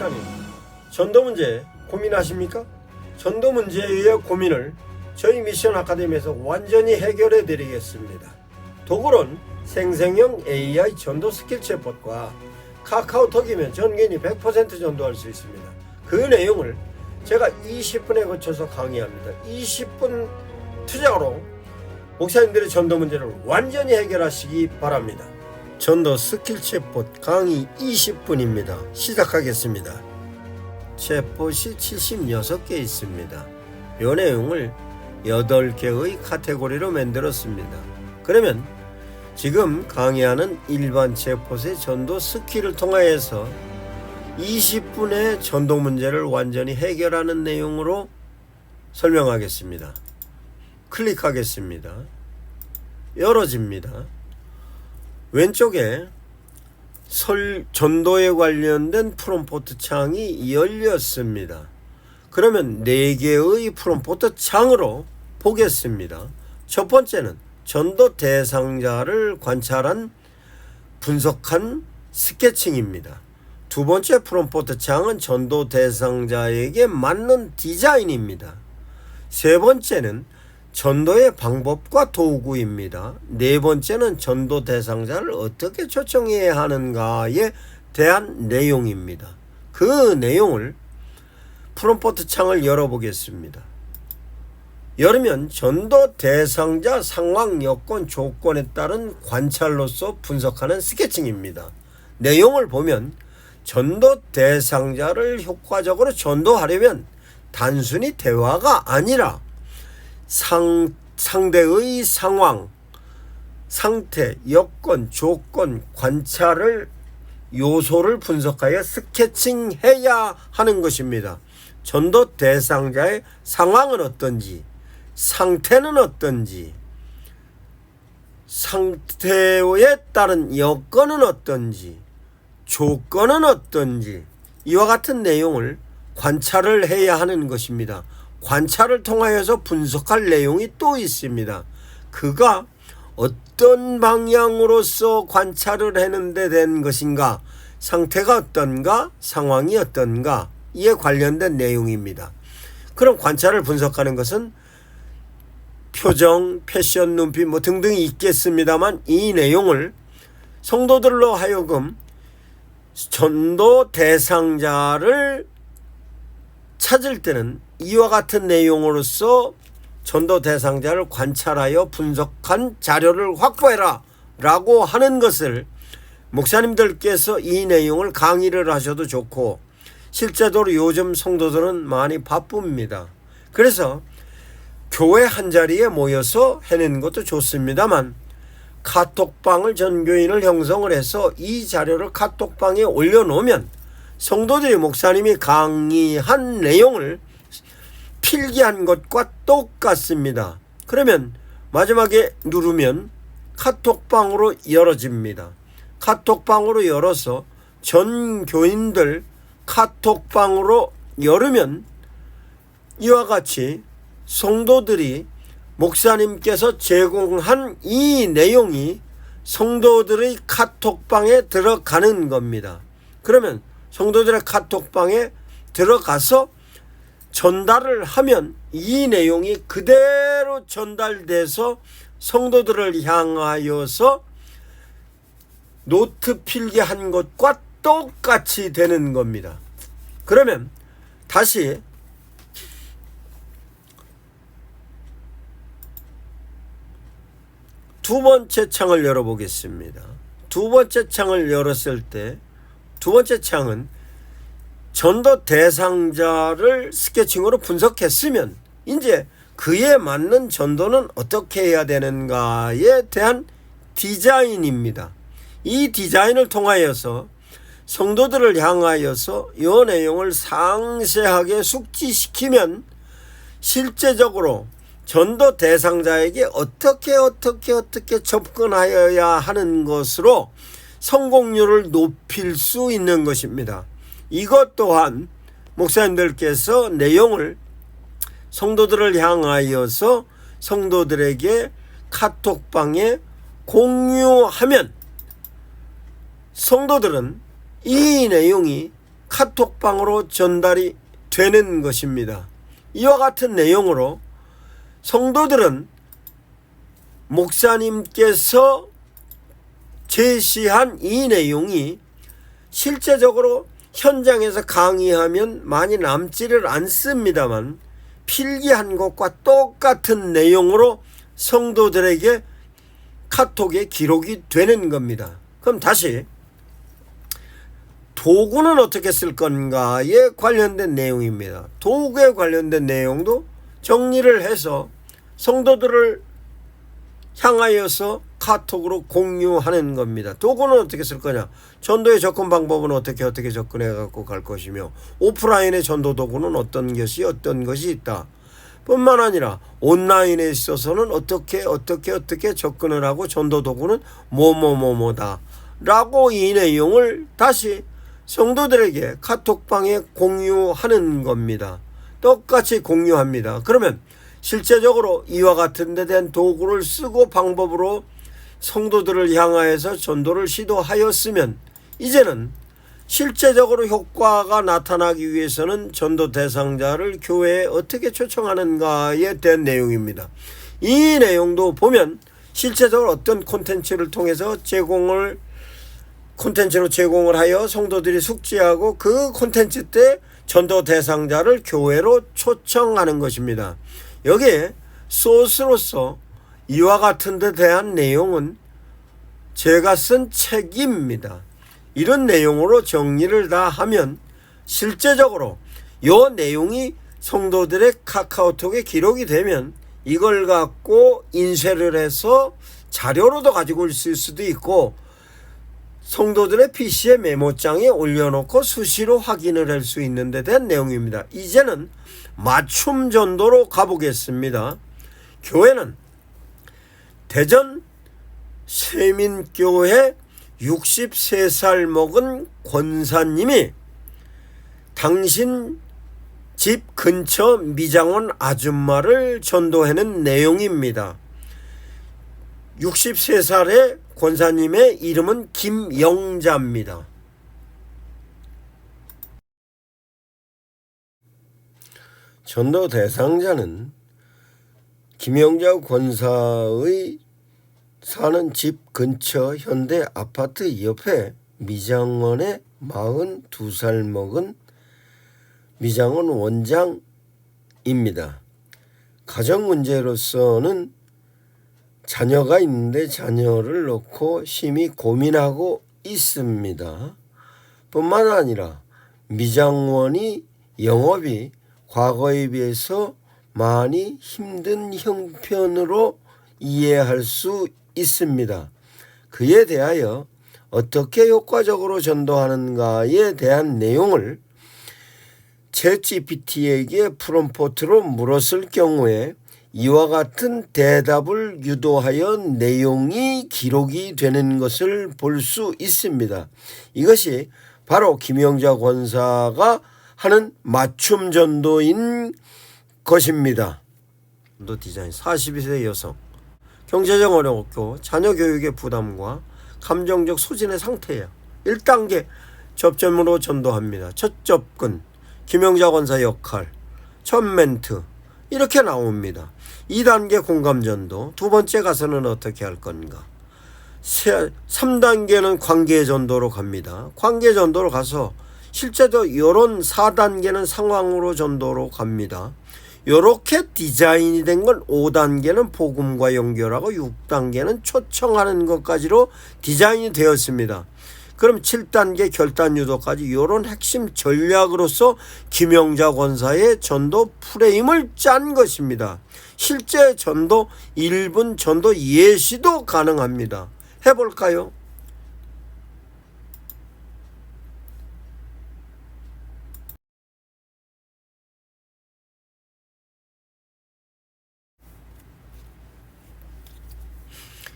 목사님, 전도 문제 고민하십니까? 전도 문제에 의해 고민을 저희 미션 아카데미에서 완전히 해결해 드리겠습니다. 도구는 생성형 AI 전도 스킬 챗봇과 카카오톡이면 전견이 100% 전도할 수 있습니다. 그 내용을 제가 20분에 거쳐서 강의합니다. 20분 투자로 목사님들의 전도 문제를 완전히 해결하시기 바랍니다. 전도 스킬 챗봇 강의 20분입니다. 시작하겠습니다. 챗봇이 76개 있습니다. 이 내용을 8개의 카테고리로 만들었습니다. 그러면 지금 강의하는 일반 챗봇의 전도 스킬을 통하여서 20분의 전도 문제를 완전히 해결하는 내용으로 설명하겠습니다. 클릭하겠습니다. 열어집니다. 왼쪽에 전도에 관련된 프롬포트 창이 열렸습니다. 그러면 4개의 프롬포트 창으로 보겠습니다. 첫 번째는 전도 대상자를 관찰한 분석한 스케칭입니다. 두 번째 프롬포트 창은 전도 대상자에게 맞는 디자인입니다. 세 번째는 전도의 방법과 도구입니다. 네 번째는 전도 대상자를 어떻게 초청해야 하는가에 대한 내용입니다. 그 내용을 프롬포트 창을 열어보겠습니다. 열으면 전도 대상자 상황, 여건, 조건에 따른 관찰로서 분석하는 스케칭입니다. 내용을 보면 전도 대상자를 효과적으로 전도하려면 단순히 대화가 아니라 상대의 상황, 상태, 여건, 조건, 관찰을 요소를 분석하여 스케칭해야 하는 것입니다. 전도 대상자의 상황은 어떤지, 상태는 어떤지, 상태에 따른 여건은 어떤지, 조건은 어떤지, 이와 같은 내용을 관찰을 해야 하는 것입니다. 관찰을 통하여서 분석할 내용이 또 있습니다. 그가 어떤 방향으로서 관찰을 하는데 된 것인가, 상태가 어떤가, 상황이 어떤가, 이에 관련된 내용입니다. 그럼 관찰을 분석하는 것은 표정, 패션, 눈빛 등등이 있겠습니다만, 이 내용을 성도들로 하여금 전도 대상자를 찾을 때는 이와 같은 내용으로서 전도 대상자를 관찰하여 분석한 자료를 확보해라 라고 하는 것을 목사님들께서 이 내용을 강의를 하셔도 좋고, 실제로 요즘 성도들은 많이 바쁩니다. 그래서 교회 한자리에 모여서 해내는 것도 좋습니다만, 카톡방을 전교인을 형성을 해서 이 자료를 카톡방에 올려놓으면 성도들이 목사님이 강의한 내용을 필기한 것과 똑같습니다. 그러면 마지막에 누르면 카톡방으로 열어집니다. 카톡방으로 열어서 전 교인들 카톡방으로 열으면 이와 같이 성도들이 목사님께서 제공한 이 내용이 성도들의 카톡방에 들어가는 겁니다. 그러면 성도들의 카톡방에 들어가서 전달을 하면 이 내용이 그대로 전달돼서 성도들을 향하여서 노트 필기한 것과 똑같이 되는 겁니다. 그러면 다시 두 번째 창을 열어보겠습니다. 두 번째 창을 열었을 때 두 번째 창은 전도 대상자를 스케칭으로 분석했으면 이제 그에 맞는 전도는 어떻게 해야 되는가에 대한 디자인입니다. 이 디자인을 통하여서 성도들을 향하여서 이 내용을 상세하게 숙지시키면 실제적으로 전도 대상자에게 어떻게 접근하여야 하는 것으로 성공률을 높일 수 있는 것입니다. 이것 또한 목사님들께서 내용을 성도들을 향하여서 성도들에게 카톡방에 공유하면 성도들은 이 내용이 카톡방으로 전달이 되는 것입니다. 이와 같은 내용으로 성도들은 목사님께서 제시한 이 내용이 실제적으로 현장에서 강의하면 많이 남지를 않습니다만 필기한 것과 똑같은 내용으로 성도들에게 카톡에 기록이 되는 겁니다. 그럼 다시 도구는 어떻게 쓸 건가에 관련된 내용입니다. 도구에 관련된 내용도 정리를 해서 성도들을 향하여서 카톡으로 공유하는 겁니다. 도구는 어떻게 쓸 거냐? 전도의 접근 방법은 어떻게 접근해 갖고 갈 것이며, 오프라인의 전도 도구는 어떤 것이 있다. 뿐만 아니라 온라인에 있어서는 어떻게 접근을 하고 전도 도구는 뭐다 라고 이 내용을 다시 성도들에게 카톡방에 공유하는 겁니다. 똑같이 공유합니다. 그러면 실제적으로 이와 같은 데 대한 도구를 쓰고 방법으로 성도들을 향하여서 전도를 시도하였으면 이제는 실제적으로 효과가 나타나기 위해서는 전도 대상자를 교회에 어떻게 초청하는가에 대한 내용입니다. 이 내용도 보면 실제적으로 어떤 콘텐츠를 통해서 콘텐츠로 제공을 하여 성도들이 숙지하고 그 콘텐츠 때 전도 대상자를 교회로 초청하는 것입니다. 여기에 소스로서 이와 같은 데 대한 내용은 제가 쓴 책입니다. 이런 내용으로 정리를 다 하면 실제적으로 이 내용이 성도들의 카카오톡에 기록이 되면 이걸 갖고 인쇄를 해서 자료로도 가지고 있을 수도 있고 성도들의 PC에 메모장에 올려놓고 수시로 확인을 할 수 있는 데 대한 내용입니다. 이제는 맞춤 전도로 가보겠습니다. 교회는 대전 세민교회 63살 먹은 권사님이 당신 집 근처 미장원 아줌마를 전도하는 내용입니다. 63살의 권사님의 이름은 김영자입니다. 전도 대상자는 김영자 권사의 사는 집 근처 현대 아파트 옆에 미장원에 42살 먹은 미장원 원장입니다. 가정 문제로서는 자녀가 있는데 자녀를 놓고 심히 고민하고 있습니다. 뿐만 아니라 미장원이 영업이 과거에 비해서 많이 힘든 형편으로 이해할 수 있습니다. 그에 대하여 어떻게 효과적으로 전도하는가에 대한 내용을 챗GPT에게 프롬프트로 물었을 경우에 이와 같은 대답을 유도하여 내용이 기록이 되는 것을 볼 수 있습니다. 이것이 바로 김영자 권사가 하는 맞춤 전도인 것입니다. 전도 디자인 42세 여성 경제적 어렵고 자녀 교육의 부담과 감정적 소진의 상태예요. 1단계 접점으로 전도합니다. 첫 접근 김영자 권사 역할 첫 멘트 이렇게 나옵니다. 2단계 공감전도 두 번째 가서는 어떻게 할 건가. 3단계는 관계전도로 갑니다. 관계전도로 가서 실제로 이런 4단계는 상황으로 전도로 갑니다. 이렇게 디자인이 된 건 5단계는 복음과 연결하고 6단계는 초청하는 것까지로 디자인이 되었습니다. 그럼 7단계 결단 유도까지 이런 핵심 전략으로서 김영자 권사의 전도 프레임을 짠 것입니다. 실제 전도 1분 전도 예시도 가능합니다. 해볼까요?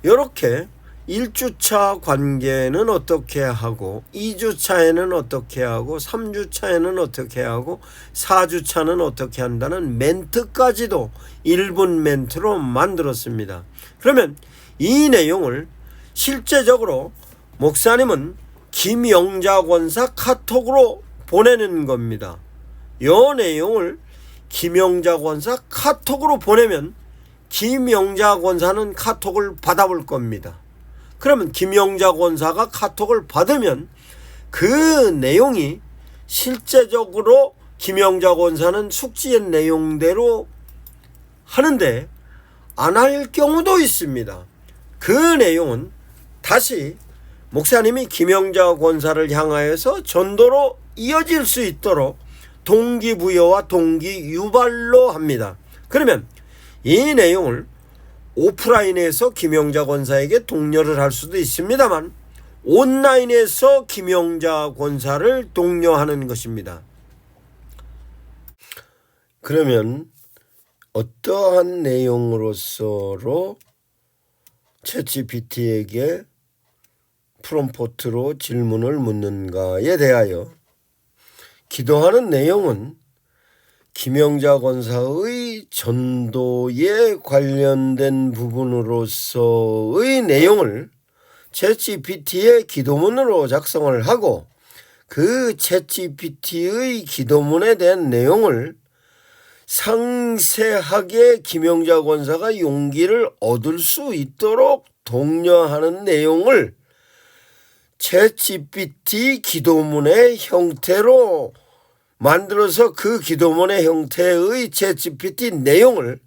이렇게 1주차 관계는 어떻게 하고 2주차에는 어떻게 하고 3주차에는 어떻게 하고 4주차는 어떻게 한다는 멘트까지도 1분 멘트로 만들었습니다. 그러면 이 내용을 실제적으로 목사님은 김영자 권사 카톡으로 보내는 겁니다. 요 내용을 김영자 권사 카톡으로 보내면 김영자 권사는 카톡을 받아볼 겁니다. 그러면 김영자 권사가 카톡을 받으면 그 내용이 실제적으로 김영자 권사는 숙지의 내용대로 하는데 안 할 경우도 있습니다. 그 내용은 다시 목사님이 김영자 권사를 향하여서 전도로 이어질 수 있도록 동기부여와 동기유발로 합니다. 그러면 이 내용을 오프라인에서 김영자 권사에게 독려를 할 수도 있습니다만 온라인에서 김영자 권사를 독려하는 것입니다. 그러면 어떠한 내용으로서로 챗GPT에게 프롬프트로 질문을 묻는가에 대하여 기도하는 내용은 김영자 권사의 전도에 관련된 부분으로서의 내용을 챗GPT의 기도문으로 작성을 하고 그 챗GPT의 기도문에 대한 내용을 상세하게 김영자 권사가 용기를 얻을 수 있도록 독려하는 내용을 챗GPT 기도문의 형태로 만들어서 그 기도문의 형태의 챗GPT 내용을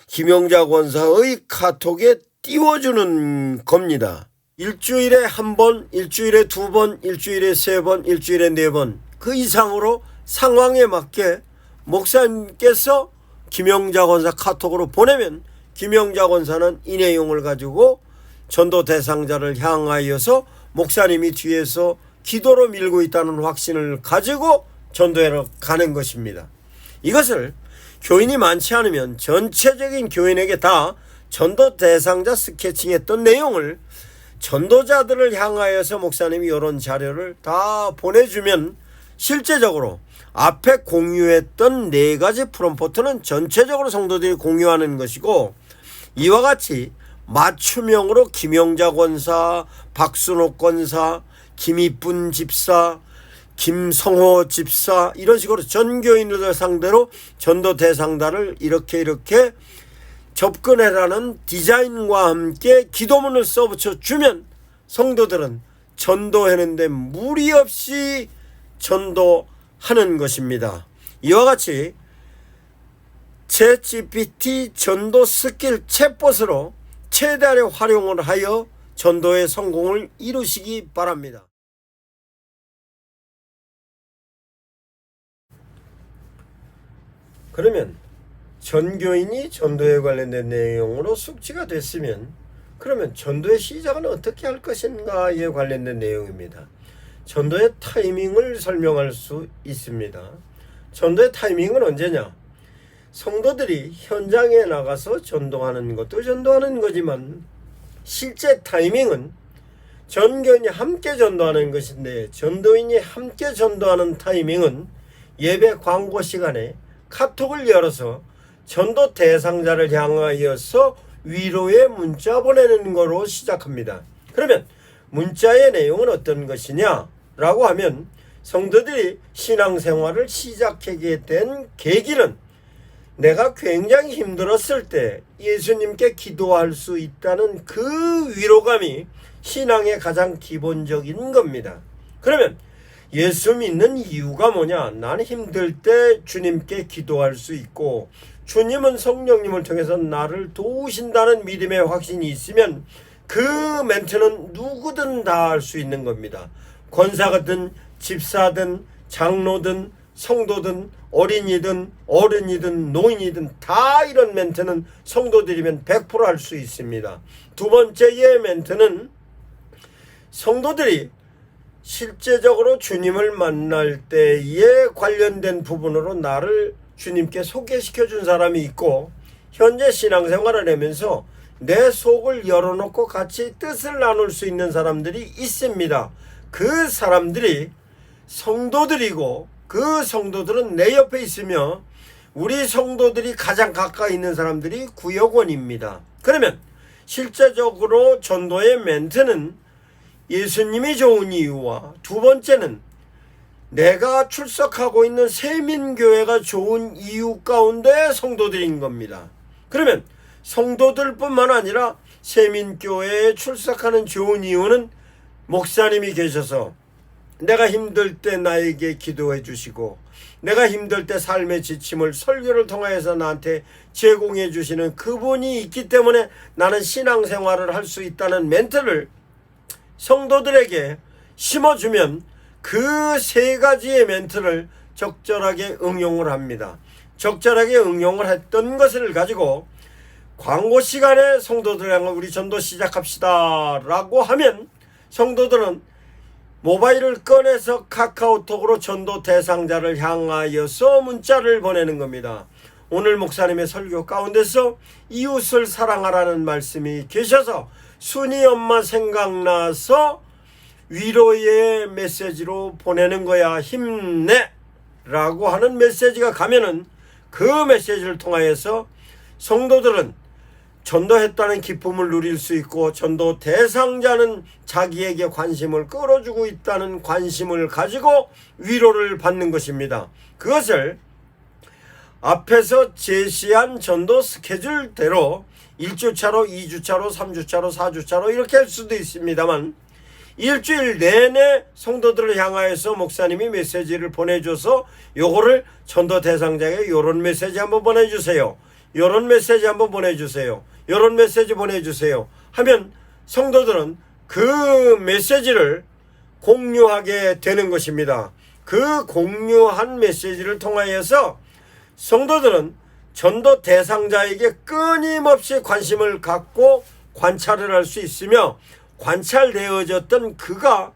김영자 권사의 카톡에 띄워주는 겁니다. 일주일에 한 번, 일주일에 두 번, 일주일에 세 번, 일주일에 네 번 그 이상으로 상황에 맞게 목사님께서 김영자 권사 카톡으로 보내면 김영자 권사는 이 내용을 가지고 전도 대상자를 향하여서 목사님이 뒤에서 기도로 밀고 있다는 확신을 가지고 전도회로 가는 것입니다. 이것을 교인이 많지 않으면 전체적인 교인에게 다 전도 대상자 스케칭했던 내용을 전도자들을 향하여서 목사님이 이런 자료를 다 보내주면 실제적으로 앞에 공유했던 4가지 프롬프트는 전체적으로 성도들이 공유하는 것이고 이와 같이 맞춤형으로 김영자 권사, 박순옥 권사, 김이쁜 집사, 김성호 집사 이런 식으로 전교인들 상대로 전도 대상자를 이렇게 접근해라는 디자인과 함께 기도문을 써붙여 주면 성도들은 전도하는데 무리 없이 전도하는 것입니다. 이와 같이 챗GPT 전도 스킬 챗봇으로 최대한의 활용을 하여 전도의 성공을 이루시기 바랍니다. 그러면 전교인이 전도에 관련된 내용으로 숙지가 됐으면 그러면 전도의 시작은 어떻게 할 것인가에 관련된 내용입니다. 전도의 타이밍을 설명할 수 있습니다. 전도의 타이밍은 언제냐? 성도들이 현장에 나가서 전도하는 것도 전도하는 거지만 실제 타이밍은 전교인이 함께 전도하는 것인데 전도인이 함께 전도하는 타이밍은 예배 광고 시간에 카톡을 열어서 전도 대상자를 향하여서 위로의 문자 보내는 거로 시작합니다. 그러면 문자의 내용은 어떤 것이냐 라고 하면 성도들이 신앙생활을 시작하게 된 계기는 내가 굉장히 힘들었을 때 예수님께 기도할 수 있다는 그 위로감이 신앙의 가장 기본적인 겁니다. 그러면 예수 믿는 이유가 뭐냐? 나는 힘들 때 주님께 기도할 수 있고 주님은 성령님을 통해서 나를 도우신다는 믿음의 확신이 있으면 그 멘트는 누구든 다 할 수 있는 겁니다. 권사거든 집사든 장로든 성도든 어린이든 어른이든 노인이든 다 이런 멘트는 성도들이면 100% 할 수 있습니다. 두 번째의 멘트는 성도들이 실제적으로 주님을 만날 때에 관련된 부분으로 나를 주님께 소개시켜 준 사람이 있고 현재 신앙생활을 하면서 내 속을 열어놓고 같이 뜻을 나눌 수 있는 사람들이 있습니다. 그 사람들이 성도들이고 그 성도들은 내 옆에 있으며 우리 성도들이 가장 가까이 있는 사람들이 구역원입니다. 그러면 실제적으로 전도의 멘트는 예수님이 좋은 이유와 두 번째는 내가 출석하고 있는 세민교회가 좋은 이유 가운데 성도들인 겁니다. 그러면 성도들뿐만 아니라 세민교회에 출석하는 좋은 이유는 목사님이 계셔서 내가 힘들 때 나에게 기도해 주시고 내가 힘들 때 삶의 지침을 설교를 통해서 나한테 제공해 주시는 그분이 있기 때문에 나는 신앙생활을 할 수 있다는 멘트를 성도들에게 심어주면 그 세 가지의 멘트를 적절하게 응용을 합니다. 적절하게 응용을 했던 것을 가지고 광고 시간에 성도들에게 우리 전도 시작합시다 라고 하면 성도들은 모바일을 꺼내서 카카오톡으로 전도 대상자를 향하여서 문자를 보내는 겁니다. 오늘 목사님의 설교 가운데서 이웃을 사랑하라는 말씀이 계셔서 순이 엄마 생각나서 위로의 메시지로 보내는 거야. 힘내 라고 하는 메시지가 가면은 그 메시지를 통하여서 성도들은 전도했다는 기쁨을 누릴 수 있고 전도 대상자는 자기에게 관심을 끌어주고 있다는 관심을 가지고 위로를 받는 것입니다. 그것을 앞에서 제시한 전도 스케줄대로 1주차로 2주차로 3주차로 4주차로 이렇게 할 수도 있습니다만 일주일 내내 성도들을 향하여서 목사님이 메시지를 보내줘서 요거를 전도 대상자에게 요런 메시지 한번 보내주세요. 요런 메시지 한번 보내주세요. 요런 메시지 보내주세요. 하면 성도들은 그 메시지를 공유하게 되는 것입니다. 그 공유한 메시지를 통하여서 성도들은 전도 대상자에게 끊임없이 관심을 갖고 관찰을 할 수 있으며 관찰되어졌던 그가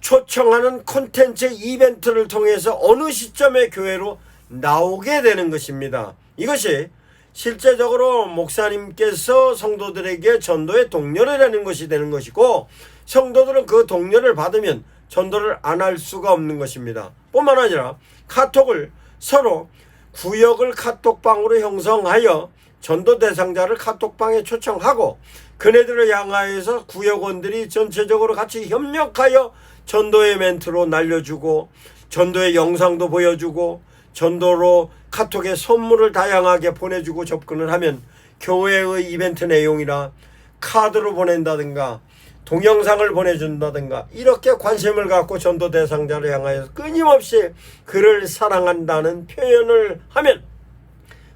초청하는 콘텐츠 이벤트를 통해서 어느 시점에 교회로 나오게 되는 것입니다. 이것이 실제적으로 목사님께서 성도들에게 전도의 동료를 하는 것이 되는 것이고 성도들은 그 동료를 받으면 전도를 안 할 수가 없는 것입니다. 뿐만 아니라 카톡을 서로 구역을 카톡방으로 형성하여 전도 대상자를 카톡방에 초청하고 그네들을 향하여서 구역원들이 전체적으로 같이 협력하여 전도의 멘트로 날려주고 전도의 영상도 보여주고 전도로 카톡에 선물을 다양하게 보내주고 접근을 하면 교회의 이벤트 내용이나 카드로 보낸다든가 동영상을 보내준다든가 이렇게 관심을 갖고 전도 대상자를 향하여 끊임없이 그를 사랑한다는 표현을 하면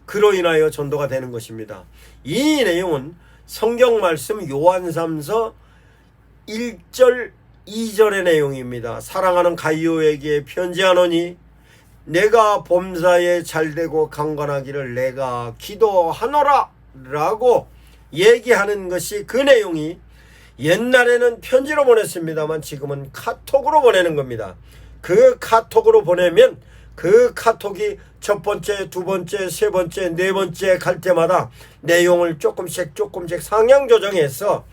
그로 인하여 전도가 되는 것입니다. 이 내용은 성경 말씀 요한3서 1절 2절의 내용입니다. 사랑하는 가이오에게 편지하노니 내가 범사에 잘되고 강건하기를 내가 기도하노라 라고 얘기하는 것이 그 내용이 옛날에는 편지로 보냈습니다만 지금은 카톡으로 보내는 겁니다. 그 카톡으로 보내면 그 카톡이 첫 번째, 두 번째, 세 번째, 네 번째 갈 때마다 내용을 조금씩 상향 조정해서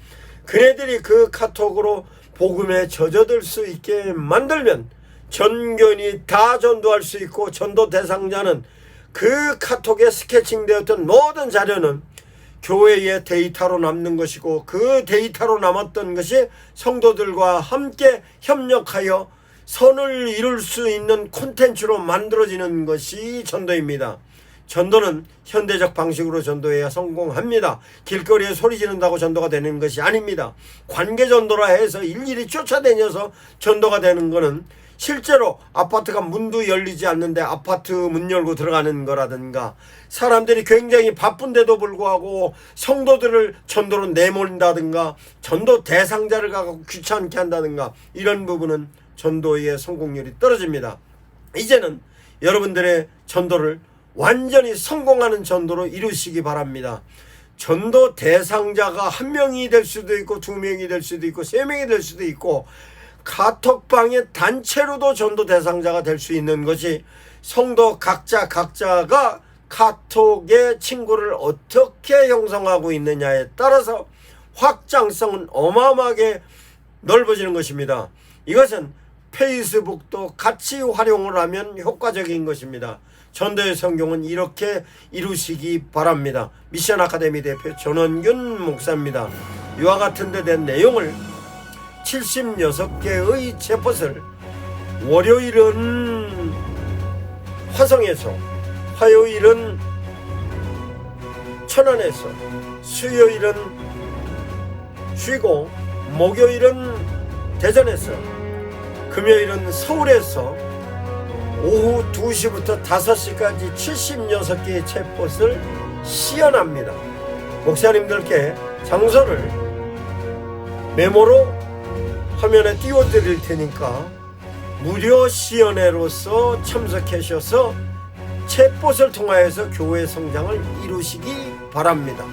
그네들이 그 카톡으로 복음에 젖어들 수 있게 만들면 전견이 다 전도할 수 있고 전도 대상자는 그 카톡에 스케칭되었던 모든 자료는 교회의 데이터로 남는 것이고 그 데이터로 남았던 것이 성도들과 함께 협력하여 선을 이룰 수 있는 콘텐츠로 만들어지는 것이 전도입니다. 전도는 현대적 방식으로 전도해야 성공합니다. 길거리에 소리 지른다고 전도가 되는 것이 아닙니다. 관계 전도라 해서 일일이 쫓아다녀서 전도가 되는 것은 실제로 아파트가 문도 열리지 않는데 아파트 문 열고 들어가는 거라든가 사람들이 굉장히 바쁜데도 불구하고 성도들을 전도로 내몬다든가 전도 대상자를 가고 귀찮게 한다든가 이런 부분은 전도의 성공률이 떨어집니다. 이제는 여러분들의 전도를 완전히 성공하는 전도로 이루시기 바랍니다. 전도 대상자가 한 명이 될 수도 있고 두 명이 될 수도 있고 세 명이 될 수도 있고 카톡방의 단체로도 전도 대상자가 될 수 있는 것이 성도 각자가 카톡의 친구를 어떻게 형성하고 있느냐에 따라서 확장성은 어마어마하게 넓어지는 것입니다. 이것은 페이스북도 같이 활용을 하면 효과적인 것입니다. 전도의 성경은 이렇게 이루시기 바랍니다. 미션 아카데미 대표 전원균 목사입니다. 이와 같은 데 된 내용을 76개의 제폿을 월요일은 화성에서, 화요일은 천안에서, 수요일은 쉬고 목요일은 대전에서, 금요일은 서울에서 오후 2시부터 5시까지 76개의 챗봇을 시연합니다. 목사님들께 장소를 메모로 화면에 띄워드릴 테니까 무료 시연회로서 참석하셔서 챗봇을 통하여서 교회 성장을 이루시기 바랍니다.